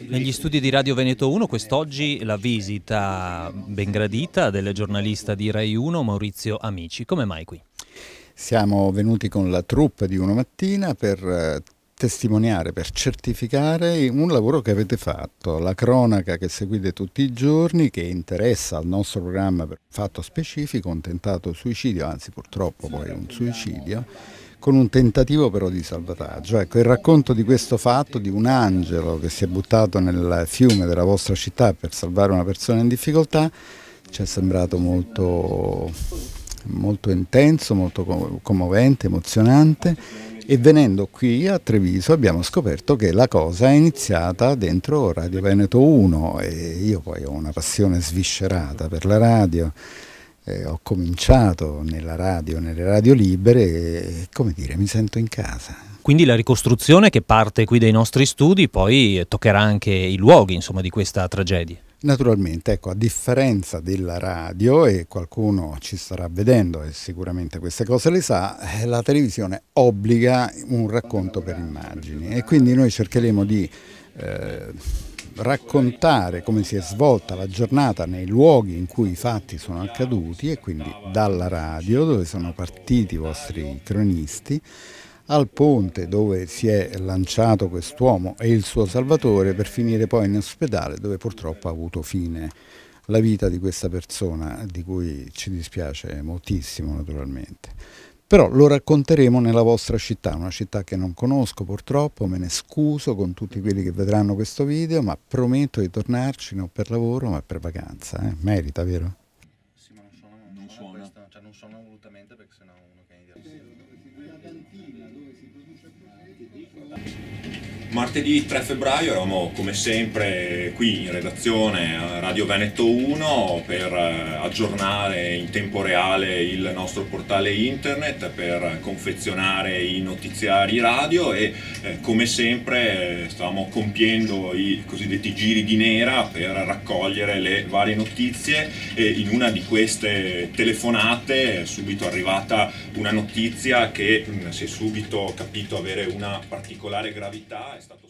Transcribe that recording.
Negli studi di Radio Veneto 1 quest'oggi la visita ben gradita del giornalista di Rai 1 Maurizio Amici. Come mai qui? Siamo venuti con la troupe di Uno Mattina per testimoniare, per certificare un lavoro che avete fatto, la cronaca che seguite tutti i giorni, che interessa al nostro programma per un fatto specifico, un tentato suicidio, anzi purtroppo poi un suicidio, con un tentativo però di salvataggio. Ecco, il racconto di questo fatto, di un angelo che si è buttato nel fiume della vostra città per salvare una persona in difficoltà, ci è sembrato molto intenso, molto commovente, emozionante, e venendo qui a Treviso abbiamo scoperto che la cosa è iniziata dentro Radio Veneto 1 e io poi ho una passione sviscerata per la radio. Ho cominciato nella radio, nelle radio libere e, come dire, mi sento in casa. Quindi la ricostruzione che parte qui dai nostri studi poi toccherà anche i luoghi, insomma, di questa tragedia. Naturalmente, ecco, a differenza della radio, e qualcuno ci starà vedendo e sicuramente queste cose le sa, la televisione obbliga un racconto per immagini e quindi noi cercheremo di raccontare come si è svolta la giornata nei luoghi in cui i fatti sono accaduti e quindi dalla radio dove sono partiti i vostri cronisti al ponte dove si è lanciato quest'uomo e il suo salvatore per finire poi in ospedale dove purtroppo ha avuto fine la vita di questa persona di cui ci dispiace moltissimo naturalmente. Però lo racconteremo nella vostra città, una città che non conosco purtroppo, me ne scuso con tutti quelli che vedranno questo video, ma prometto di tornarci non per lavoro ma per vacanza, merita, vero? Sì, ma non suona, cioè non suona volutamente perché sennò uno che è Martedì 3 febbraio eravamo come sempre qui in redazione a Radio Veneto 1 per aggiornare in tempo reale il nostro portale internet, per confezionare i notiziari radio e come sempre stavamo compiendo i cosiddetti giri di nera per raccogliere le varie notizie e in una di queste telefonate è subito arrivata una notizia che si è subito capito avere una particolare gravità. È stato